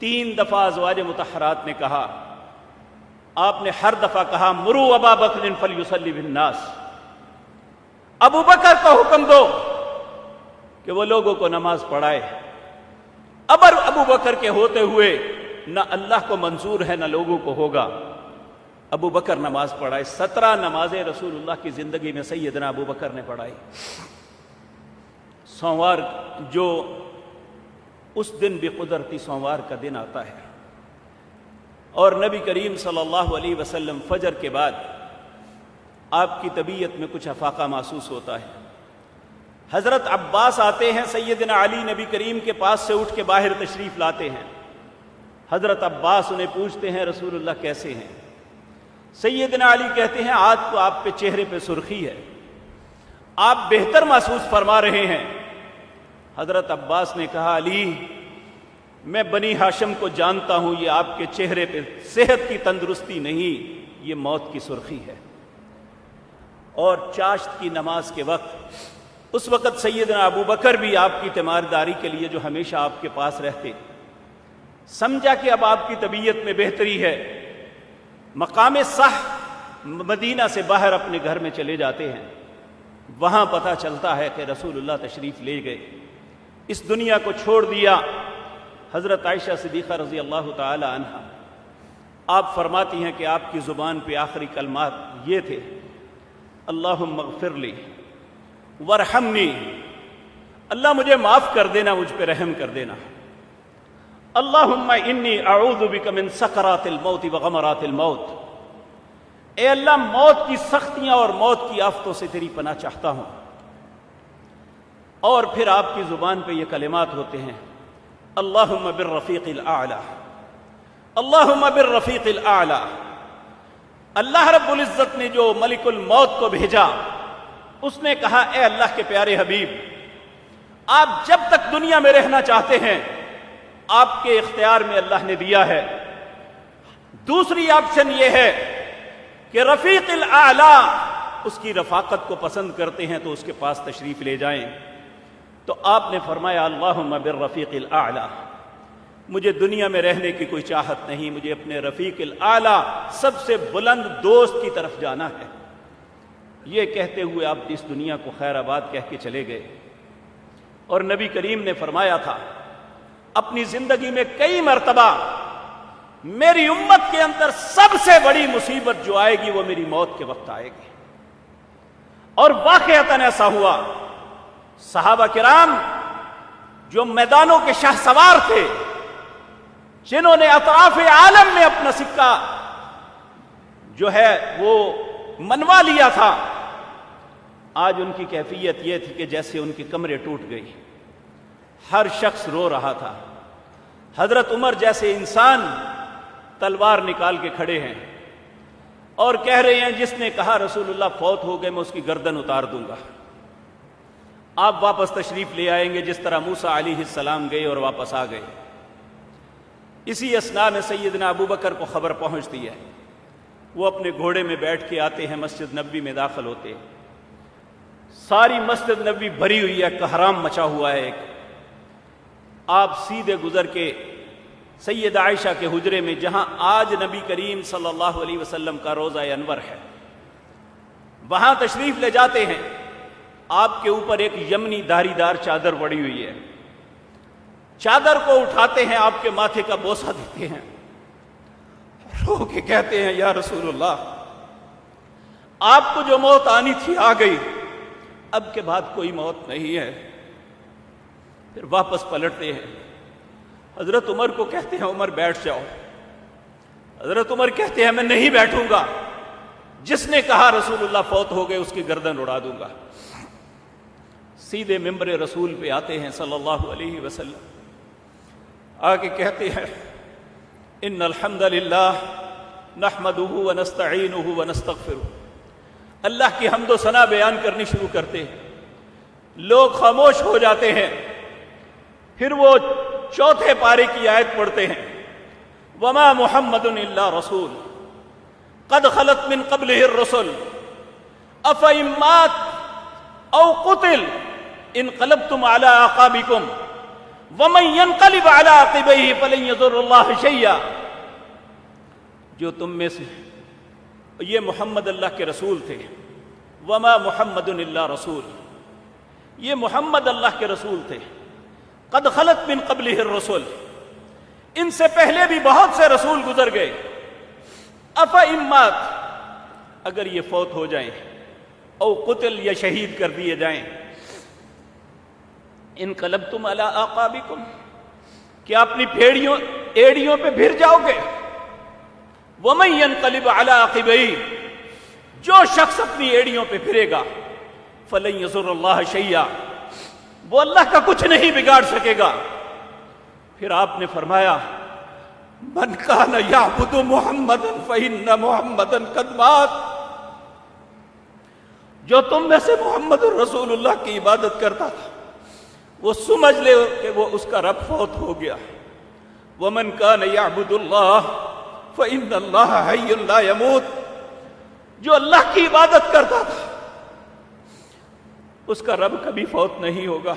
3 دفعہ ازواج مطہرات نے کہا، آپ نے ہر دفعہ کہا مرو ابا بکر فلیصلی بالناس، ابو بکر کو حکم دو کہ وہ لوگوں کو نماز پڑھائے۔ ابو بکر کے ہوتے ہوئے نہ اللہ کو منظور ہے نہ لوگوں کو ہوگا، ابو بکر نماز پڑھائے۔ 17 نمازیں رسول اللہ کی زندگی میں سیدنا ابو بکر نے پڑھائی۔ سوموار جو اس دن بھی قدرتی سوموار کا دن آتا ہے، اور نبی کریم صلی اللہ علیہ وسلم فجر کے بعد آپ کی طبیعت میں کچھ افاقہ محسوس ہوتا ہے۔ حضرت عباس آتے ہیں، سیدنا علی نبی کریم کے پاس سے اٹھ کے باہر تشریف لاتے ہیں۔ حضرت عباس انہیں پوچھتے ہیں رسول اللہ کیسے ہیں؟ سیدنا علی کہتے ہیں آج تو آپ پہ چہرے پہ سرخی ہے، آپ بہتر محسوس فرما رہے ہیں۔ حضرت عباس نے کہا علی میں بنی ہاشم کو جانتا ہوں، یہ آپ کے چہرے پہ صحت کی تندرستی نہیں، یہ موت کی سرخی ہے۔ اور چاشت کی نماز کے وقت اس وقت سیدنا ابو بکر بھی آپ کی تیمارداری کے لیے جو ہمیشہ آپ کے پاس رہتے، سمجھا کہ اب آپ کی طبیعت میں بہتری ہے، مقام صح مدینہ سے باہر اپنے گھر میں چلے جاتے ہیں۔ وہاں پتہ چلتا ہے کہ رسول اللہ تشریف لے گئے، اس دنیا کو چھوڑ دیا۔ حضرت عائشہ صدیقہ رضی اللہ تعالی عنہا آپ فرماتی ہیں کہ آپ کی زبان پہ آخری کلمات یہ تھے اللہم اغفر لی ورحمنی، اللہ مجھے معاف کر دینا، مجھ پہ رحم کر دینا۔ اللہم انی اعوذ بک من سکرات الموت وغمرات الموت، اے اللہ موت کی سختیاں اور موت کی آفتوں سے تیری پناہ چاہتا ہوں۔ اور پھر آپ کی زبان پہ یہ کلمات ہوتے ہیں، اللہم بالرفیق الاعلی، اللہم بالرفیق الاعلی۔ اللہ رب العزت نے جو ملک الموت کو بھیجا، اس نے کہا اے اللہ کے پیارے حبیب، آپ جب تک دنیا میں رہنا چاہتے ہیں آپ کے اختیار میں اللہ نے دیا ہے۔ دوسری آپشن یہ ہے کہ رفیق الاعلی، اس کی رفاقت کو پسند کرتے ہیں تو اس کے پاس تشریف لے جائیں۔ تو آپ نے فرمایا اللہم بالرفیق الاعلی، مجھے دنیا میں رہنے کی کوئی چاہت نہیں، مجھے اپنے رفیق الاعلی سب سے بلند دوست کی طرف جانا ہے۔ یہ کہتے ہوئے آپ اس دنیا کو خیر آباد کہہ کے چلے گئے۔ اور نبی کریم نے فرمایا تھا اپنی زندگی میں کئی مرتبہ، میری امت کے اندر سب سے بڑی مصیبت جو آئے گی وہ میری موت کے وقت آئے گی۔ اور واقعتاً ایسا ہوا۔ صحابہ کرام جو میدانوں کے شاہ سوار تھے، جنہوں نے اطراف عالم میں اپنا سکہ جو ہے وہ منوا لیا تھا، آج ان کی کیفیت یہ تھی کہ جیسے ان کی کمریں ٹوٹ گئی، ہر شخص رو رہا تھا۔ حضرت عمر جیسے انسان تلوار نکال کے کھڑے ہیں اور کہہ رہے ہیں جس نے کہا رسول اللہ فوت ہو گئے میں اس کی گردن اتار دوں گا، آپ واپس تشریف لے آئیں گے جس طرح موسیٰ علیہ السلام گئے اور واپس آ گئے۔ اسی اثناء میں سیدنا ابو بکر کو خبر پہنچتی ہے، وہ اپنے گھوڑے میں بیٹھ کے آتے ہیں، مسجد نبوی میں داخل ہوتے ہیں۔ ساری مسجد نبوی بھری ہوئی ہے، کہرام مچا ہوا ہے ایک۔ آپ سیدھے گزر کے سید عائشہ کے حجرے میں، جہاں آج نبی کریم صلی اللہ علیہ وسلم کا روضہ انور ہے، وہاں تشریف لے جاتے ہیں۔ آپ کے اوپر ایک یمنی دھاری دار چادر پڑی ہوئی ہے، چادر کو اٹھاتے ہیں، آپ کے ماتھے کا بوسہ دیتے ہیں، رو کے کہتے ہیں یا رسول اللہ آپ کو جو موت آنی تھی آ گئی، اب کے بعد کوئی موت نہیں ہے۔ پھر واپس پلٹتے ہیں، حضرت عمر کو کہتے ہیں عمر بیٹھ جاؤ۔ حضرت عمر کہتے ہیں میں نہیں بیٹھوں گا، جس نے کہا رسول اللہ فوت ہو گئے اس کی گردن اڑا دوں گا۔ سیدھے ممبر رسول پہ آتے ہیں صلی اللہ علیہ وسلم، آگے کہتے ہیں ان الحمد للہ نحمدہ ونستعینہ ونستغفرہ۔ اللہ کی حمد و ثنا بیان کرنی شروع کرتے ہیں، لوگ خاموش ہو جاتے ہیں۔ پھر وہ چوتھے پارے کی آیت پڑھتے ہیں، وما محمد الا رسول قد خلت من قبلہ الرسل افئن مات او قتل انقلبتم علی اعقابکم ومن ينقلب على عقبيه فلن يضر الله شيئا۔ جو تم میں سے، یہ محمد اللہ کے رسول تھے، وما محمد الا رسول، یہ محمد اللہ کے رسول تھے، قد خلت من قبلہ الرسل، ان سے پہلے بھی بہت سے رسول گزر گئے، افئن مات، اگر یہ فوت ہو جائیں، او قتل یا شہید کر دیے جائیں، انقلبتم علی اعقابکم، کیا اپنی ایڑیوں پہ پھر جاؤ گے؟ ومن ينقلب علی عقبیہ، جو شخص اپنی ایڑیوں پہ پھرے گا، فلن یضر اللہ شیئا، وہ اللہ کا کچھ نہیں بگاڑ سکے گا۔ پھر آپ نے فرمایا من کان یعبد محمدا فإن محمدا قد مات، جو تم میں سے محمد الرسول اللہ کی عبادت کرتا تھا وہ سمجھ لے کہ وہ اس کا رب فوت ہو گیا۔ ومن کان یعبد اللہ فإن اللہ حی لا یموت، جو اللہ کی عبادت کرتا تھا اس کا رب کبھی فوت نہیں ہوگا۔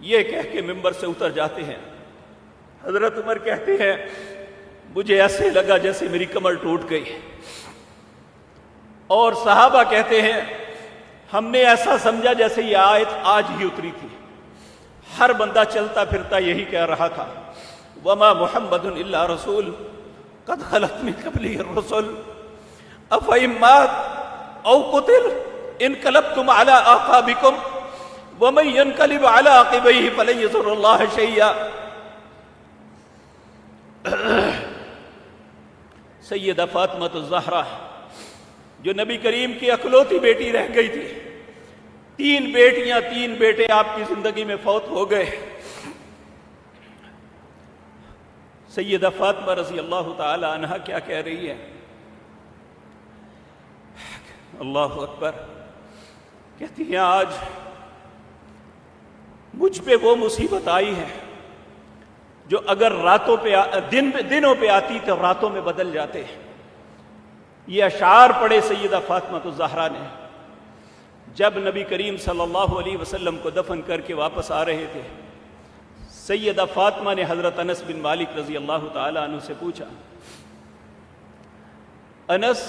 یہ کہہ کے ممبر سے اتر جاتے ہیں۔ حضرت عمر کہتے ہیں مجھے ایسے لگا جیسے میری کمر ٹوٹ گئی، اور صحابہ کہتے ہیں ہم نے ایسا سمجھا جیسے یہ آیت آج ہی اتری تھی۔ ہر بندہ چلتا پھرتا یہی کہہ رہا تھا وما محمد الا رسول قد خلت من قبلہ الرسل افئن مات او قتل انقلبتم علی اعقابکم ومن ينقلب علی عقبیہ فلن یضر اللہ شیئا۔ سیدہ فاطمہ الزہرا جو نبی کریم کی اکلوتی بیٹی رہ گئی تھی، 3 بیٹیاں 3 بیٹے آپ کی زندگی میں فوت ہو گئے۔ سیدہ فاطمہ رضی اللہ تعالی عنہا کیا کہہ رہی ہے؟ اللہ اکبر، کہتی ہیں آج مجھ پہ وہ مصیبت آئی ہے جو اگر راتوں پہ دنوں پہ آتی تو راتوں میں بدل جاتے۔ یہ اشعار پڑھے سیدہ فاطمہ الزہرا نے جب نبی کریم صلی اللہ علیہ وسلم کو دفن کر کے واپس آ رہے تھے۔ سیدہ فاطمہ نے حضرت انس بن مالک رضی اللہ تعالی عنہ سے پوچھا، انس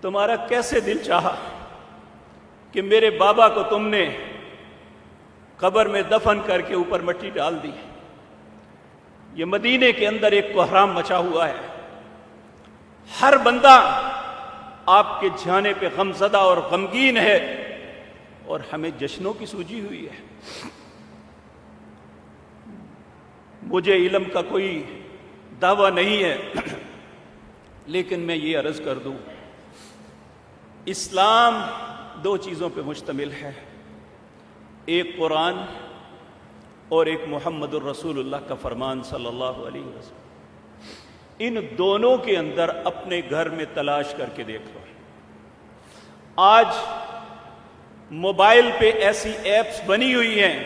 تمہارا کیسے دل چاہا کہ میرے بابا کو تم نے قبر میں دفن کر کے اوپر مٹی ڈال دی؟ یہ مدینے کے اندر ایک کوہرام مچا ہوا ہے، ہر بندہ آپ کے جانے پہ غمزدہ اور غمگین ہے، اور ہمیں جشنوں کی سوجی ہوئی ہے۔ مجھے علم کا کوئی دعویٰ نہیں ہے، لیکن میں یہ عرض کر دوں، اسلام 2 چیزوں پہ مشتمل ہے، ایک قرآن اور ایک محمد الرسول اللہ کا فرمان صلی اللہ علیہ وسلم۔ ان دونوں کے اندر اپنے گھر میں تلاش کر کے دیکھ لو۔ آج موبائل پہ ایسی ایپس بنی ہوئی ہیں،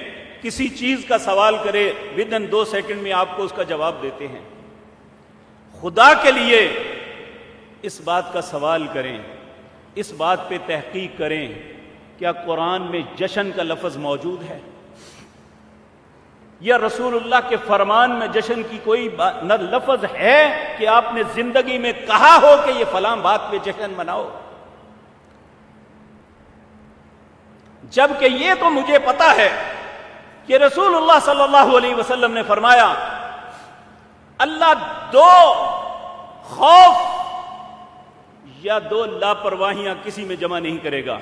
کسی چیز کا سوال کرے ودن 2 سیکنڈ میں آپ کو اس کا جواب دیتے ہیں۔ خدا کے لیے اس بات کا سوال کریں، اس بات پہ تحقیق کریں، کیا قرآن میں جشن کا لفظ موجود ہے؟ یا رسول اللہ کے فرمان میں جشن کی کوئی نہ لفظ ہے کہ آپ نے زندگی میں کہا ہو کہ یہ فلاں بات پہ جشن مناؤ؟ جبکہ یہ تو مجھے پتا ہے کہ رسول اللہ صلی اللہ علیہ وسلم نے فرمایا، اللہ 2 خوف یا 2 لاپرواہیاں کسی میں جمع نہیں کرے گا۔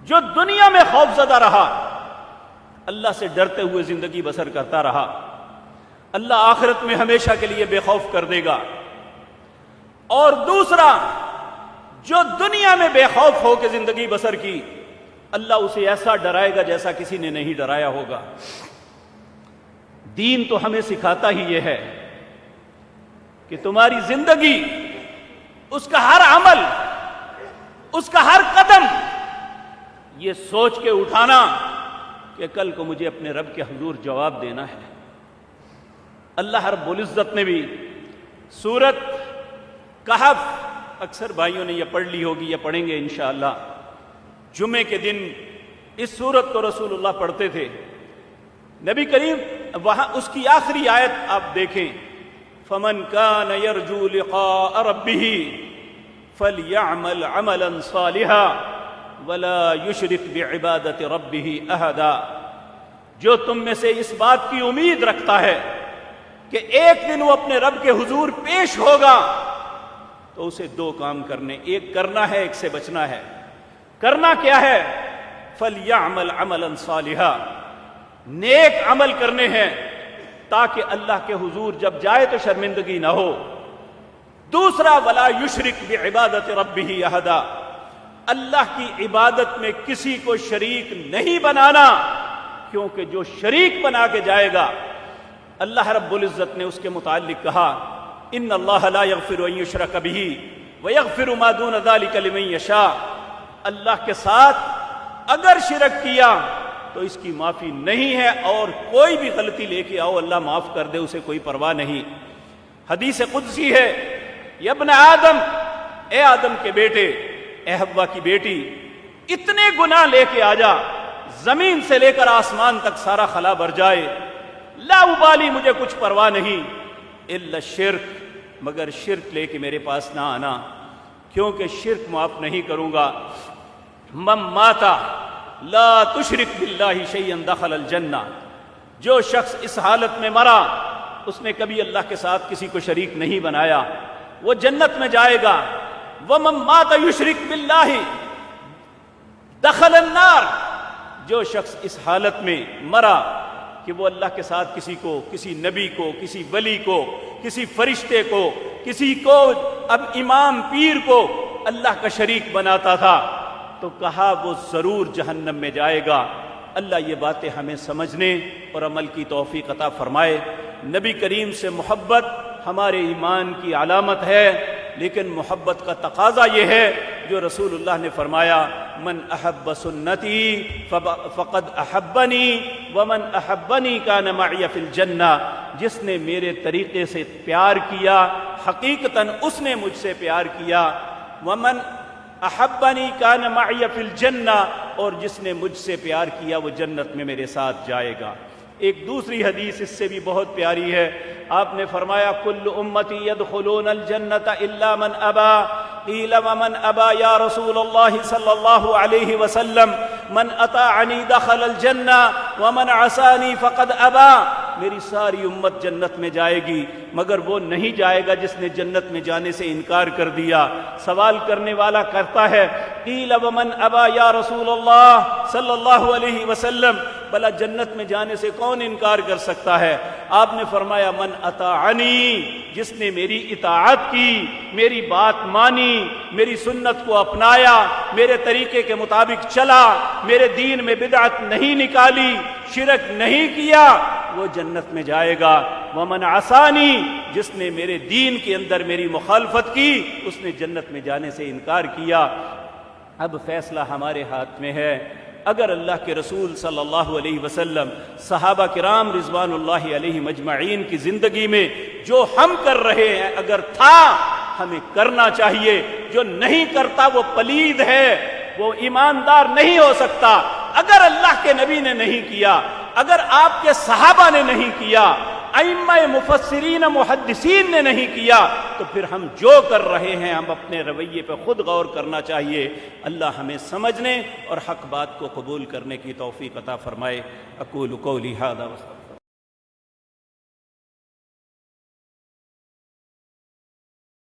جو دنیا میں خوف زدہ رہا، اللہ سے ڈرتے ہوئے زندگی بسر کرتا رہا، اللہ آخرت میں ہمیشہ کے لیے بے خوف کر دے گا۔ اور دوسرا، جو دنیا میں بے خوف ہو کے زندگی بسر کی، اللہ اسے ایسا ڈرائے گا جیسا کسی نے نہیں ڈرایا ہوگا۔ دین تو ہمیں سکھاتا ہی یہ ہے کہ تمہاری زندگی، اس کا ہر عمل، اس کا ہر قدم یہ سوچ کے اٹھانا کہ کل کو مجھے اپنے رب کے حضور جواب دینا ہے۔ اللہ رب العزت نے بھی سورت کہف، اکثر بھائیوں نے یہ پڑھ لی ہوگی یا پڑھیں گے انشاءاللہ، جمعے کے دن اس سورت کو رسول اللہ پڑھتے تھے۔ نبی کریم وہاں اس کی آخری آیت آپ دیکھیں، فَمَنْ كَانَ يَرْجُو لِقَاءَ رَبِّهِ فَلْيَعْمَلْ عَمَلًا صَالِحًا وَلَا يُشْرِكْ بِعِبَادَةِ رَبِّهِ أَحَدًا۔ جو تم میں سے اس بات کی امید رکھتا ہے کہ ایک دن وہ اپنے رب کے حضور پیش ہوگا، تو اسے 2 کام کرنے، ایک کرنا ہے، ایک سے بچنا ہے۔ کرنا کیا ہے؟ فَلْيَعْمَلْ عَمَلًا صَالِحًا، نیک عمل کرنے ہیں تاکہ اللہ کے حضور جب جائے تو شرمندگی نہ ہو۔ دوسرا، وَلَا يُشْرِكْ بِعِبَادَةِ رَبِّهِ أَحَدًا، اللہ کی عبادت میں کسی کو شریک نہیں بنانا، کیونکہ جو شریک بنا کے جائے گا، اللہ رب العزت نے اس کے متعلق کہا، ان اللہ لا یغفر ان یشرک بہ ویغفر ما دون ذلک لمن یشاء۔ اللہ کے ساتھ اگر شرک کیا تو اس کی معافی نہیں ہے، اور کوئی بھی غلطی لے کے آؤ اللہ معاف کر دے، اسے کوئی پرواہ نہیں۔ حدیث قدسی ہے، یا ابن آدم، اے آدم کے بیٹے، اے حوا کی بیٹی، اتنے گناہ لے کے آ جا، زمین سے لے کر آسمان تک سارا خلا بھر جائے، لا ابالی، مجھے کچھ پرواہ نہیں، الا شرک، مگر شرک لے کے میرے پاس نہ آنا، کیونکہ شرک معاف نہیں کروں گا۔ من ماتا لا تشرک باللہ شیئا دخل الجنہ، جو شخص اس حالت میں مرا، اس نے کبھی اللہ کے ساتھ کسی کو شریک نہیں بنایا، وہ جنت میں جائے گا۔ وَمَن مَاتَ يُشْرِكْ بِاللَّهِ دَخَلَ النَّارِ، جو شخص اس حالت میں مرا کہ وہ اللہ کے ساتھ کسی کو، کسی نبی کو، کسی ولی کو، کسی فرشتے کو، کسی کو، اب امام پیر کو اللہ کا شریک بناتا تھا، تو کہا وہ ضرور جہنم میں جائے گا۔ اللہ یہ باتیں ہمیں سمجھنے اور عمل کی توفیق عطا فرمائے۔ نبی کریم سے محبت ہمارے ایمان کی علامت ہے، لیکن محبت کا تقاضا یہ ہے جو رسول اللہ نے فرمایا، من احب سنتی فقد احبنی ومن احبنی کان معی فی الجنہ، جس نے میرے طریقے سے پیار کیا حقیقتاً اس نے مجھ سے پیار کیا، ومن احبنی کان معی فی الجنہ، اور جس نے مجھ سے پیار کیا وہ جنت میں میرے ساتھ جائے گا۔ ایک دوسری حدیث اس سے بھی بہت پیاری ہے، آپ نے فرمایا کل امتی یدخلون الجنۃ الا من ابا، قیل ومن ابا یا رسول اللہ صلی اللہ علیہ وسلم، من اطاعنی دخل الجنہ ومن عصانی فقد ابا، میری ساری امت جنت میں جائے گی مگر وہ نہیں جائے گا جس نے جنت میں جانے سے انکار کر دیا۔ سوال کرنے والا کرتا ہے قیل ومن ابا یا رسول اللہ صلی اللہ علیہ وسلم، بھلا جنت میں جانے سے کون انکار کر سکتا ہے؟ آپ نے فرمایا من اطاعنی، جس نے میری اطاعت کی، میری بات مانی، میری سنت کو اپنایا، میرے طریقے کے مطابق چلا، میرے دین میں بدعت نہیں نکالی، شرک نہیں کیا، وہ جنت میں جائے گا۔ ومن عصانی، جس نے میرے دین کے اندر میری مخالفت کی، اس نے جنت میں جانے سے انکار کیا۔ اب فیصلہ ہمارے ہاتھ میں ہے۔ اگر اللہ کے رسول صلی اللہ علیہ وسلم، صحابہ کرام رضوان اللہ علیہ مجمعین کی زندگی میں جو ہم کر رہے ہیں اگر تھا، ہمیں کرنا چاہیے۔ جو نہیں کرتا وہ پلید ہے، وہ ایماندار نہیں ہو سکتا۔ اگر اللہ کے نبی نے نہیں کیا، اگر آپ کے صحابہ نے نہیں کیا، ائمہ مفسرین محدثین نے نہیں کیا، تو پھر ہم جو کر رہے ہیں ہم اپنے رویے پہ خود غور کرنا چاہیے۔ اللہ ہمیں سمجھنے اور حق بات کو قبول کرنے کی توفیق عطا فرمائے۔ اقول قولی ھذا۔